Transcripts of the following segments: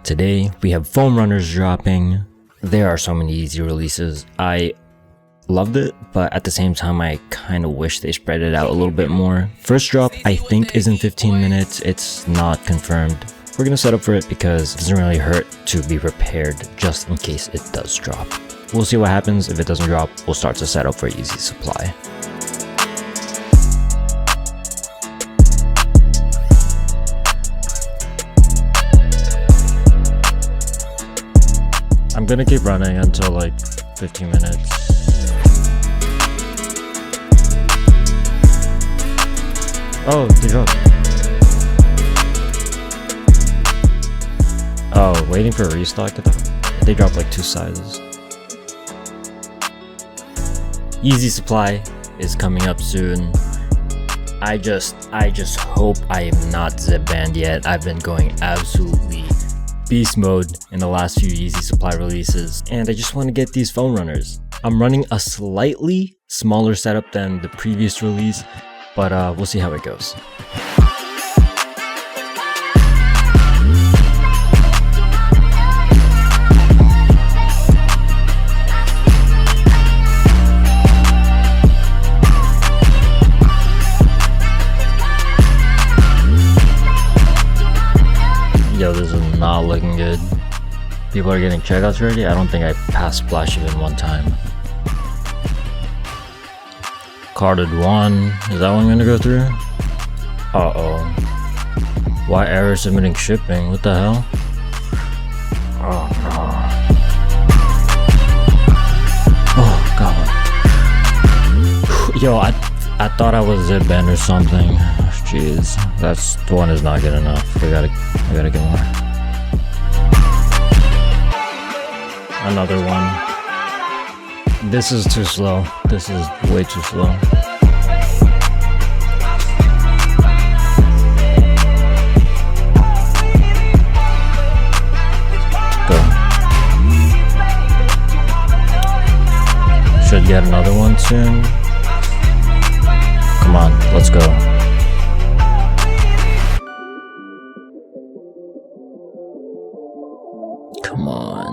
Today we have foam runners dropping. There are so many easy releases. I loved it, but at the same time I kind of wish they spread it out a little bit more. First drop I think is in 15 minutes. It's not confirmed. We're gonna set up for it because it doesn't really hurt to be prepared just in case it does drop. We'll see what happens. If it doesn't drop, we'll start to set up for easy supply. I'm gonna keep running until like 15 minutes. Oh, they dropped. Oh, waiting for a restock. They dropped like 2 sizes. Easy supply is coming up soon. I just hope I am not zip banned yet. I've been going absolutely beast mode in the last few Yeezy supply releases, and I just want to get these foam runners. I'm running a slightly smaller setup than the previous release, but we'll see how it goes. Yo, this is not looking good. People are getting checkouts already. I don't think I passed splash even one time. Carded 1. Is that one gonna go through? Uh-oh. Why error submitting shipping? What the hell? Oh no. Oh god. Yo, I thought I was zip banned or something. Jeez, that's the one is not good enough. We gotta get more. Another one. This is too slow. This is way too slow. Go. Should get another one soon. Come on, let's go. Come on.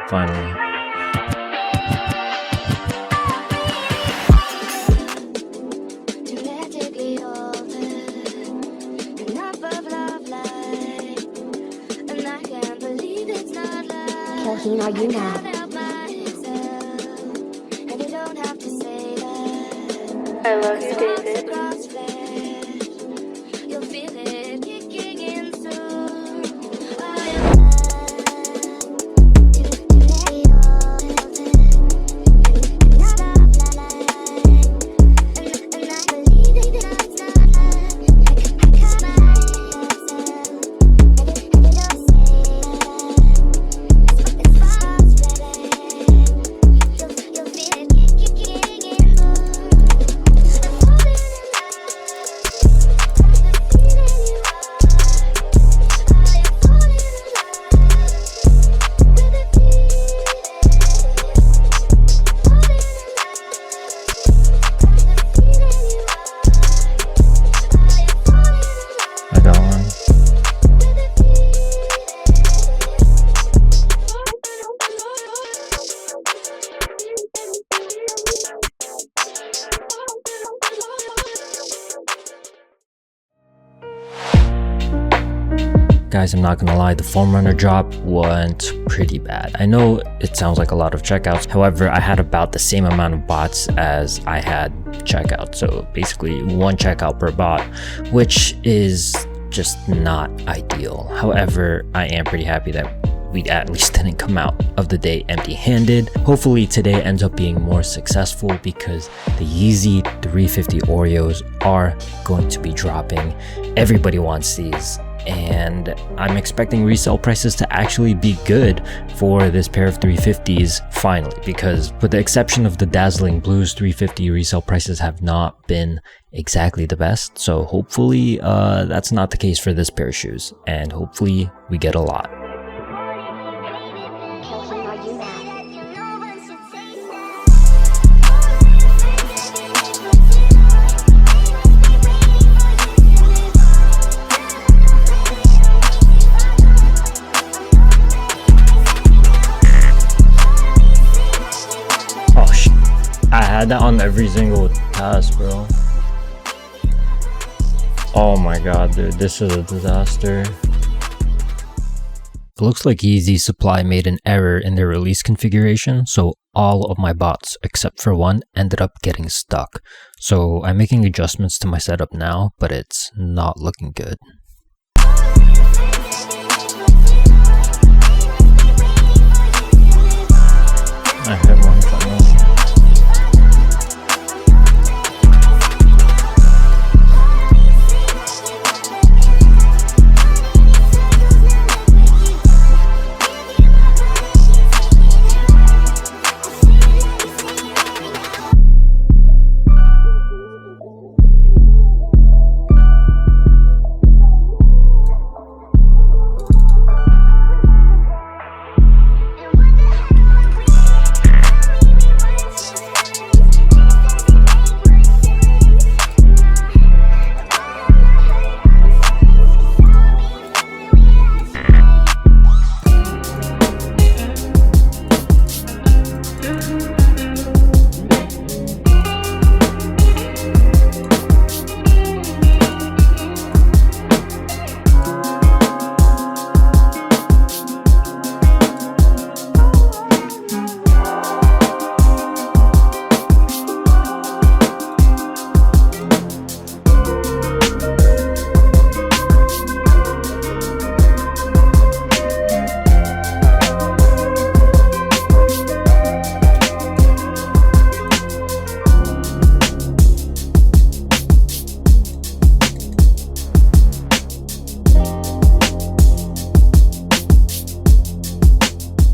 Finally. Tohru AIO. I love you, David. Guys, I'm not gonna lie, the foam runner drop went pretty bad. I know it sounds like a lot of checkouts, however, I had about the same amount of bots as I had checkouts, so basically 1 checkout per bot, which is just not ideal. However, I am pretty happy that we at least didn't come out of the day empty-handed. Hopefully today ends up being more successful because the Yeezy 350 Oreos are going to be dropping. Everybody wants these, and I'm expecting resale prices to actually be good for this pair of 350s finally, because with the exception of the dazzling blues, 350 resale prices have not been exactly the best. So hopefully that's not the case for this pair of shoes, and hopefully we get a lot. had that on every single task, bro. Oh my god, dude, this is a disaster. It looks like Yeezy Supply made an error in their release configuration, so all of my bots, except for one, ended up getting stuck. So I'm making adjustments to my setup now, but it's not looking good. I hit one final.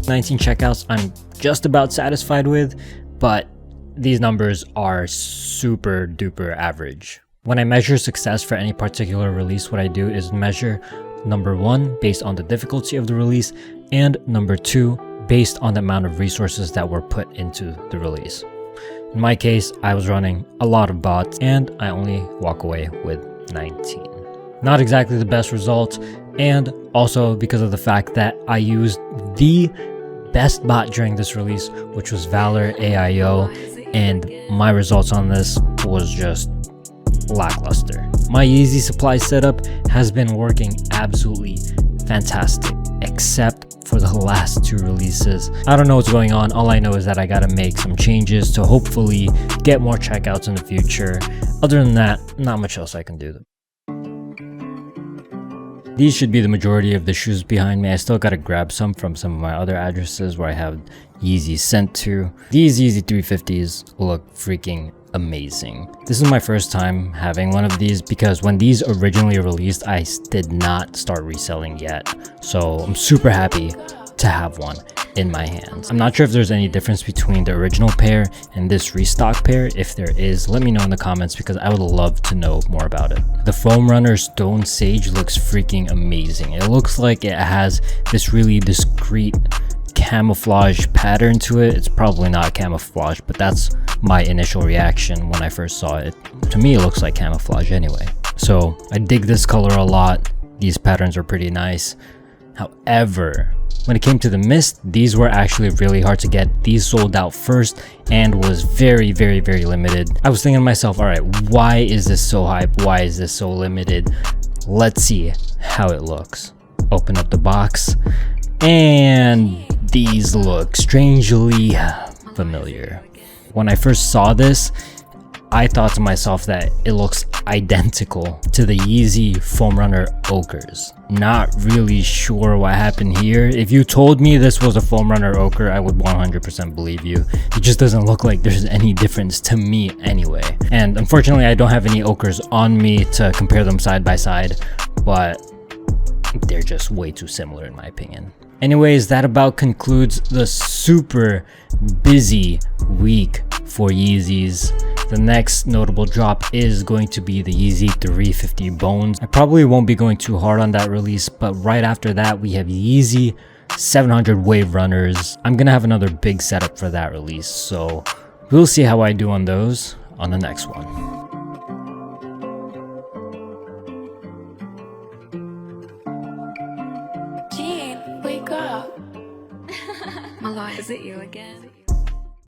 19 checkouts I'm just about satisfied with, but these numbers are super duper average. When I measure success for any particular release, what I do is measure number 1 based on the difficulty of the release, and number 2 based on the amount of resources that were put into the release. In my case, I was running a lot of bots and I only walk away with 19. Not exactly the best result, and also because of the fact that I used the best bot during this release, which was Valor AIO, and my results on this was just lackluster. My Yeezy supply setup has been working absolutely fantastic, except for the last 2 releases. I don't know what's going on. All I know is that I gotta make some changes to hopefully get more checkouts in the future. Other than that, not much else I can do. These should be the majority of the shoes behind me. I still gotta grab some from some of my other addresses where I have Yeezy sent to. These Yeezy 350s look freaking amazing. This is my first time having one of these because when these originally released, I did not start reselling yet. So I'm super happy to have one in my hands. I'm not sure if there's any difference between the original pair and this restock pair. If there is, let me know in the comments because I would love to know more about it. The Foam Runner Stone Sage looks freaking amazing. It looks like it has this really discreet camouflage pattern to it. It's probably not camouflage, but that's my initial reaction when I first saw it. To me, it looks like camouflage anyway. So I dig this color a lot. These patterns are pretty nice. However, when it came to the mist, these were actually really hard to get. These sold out first and was very limited. I was thinking to myself, all right, why is this so hype? Why is this so limited? Let's see how it looks. Open up the box, and these look strangely familiar. When I first saw this, I thought to myself that it looks identical to the Yeezy Foam Runner Ochres. Not really sure what happened here. If you told me this was a Foam Runner Ochre, I would 100% believe you. It just doesn't look like there's any difference to me anyway. And unfortunately, I don't have any Ochres on me to compare them side by side, but they're just way too similar in my opinion. Anyways, that about concludes the super busy week for Yeezys. The next notable drop is going to be the Yeezy 350 Bones. I probably won't be going too hard on that release, but right after that we have Yeezy 700 Wave Runners. I'm gonna have another big setup for that release, so we'll see how I do on those on the next one. Gene, wake up. Malloy, is it you again?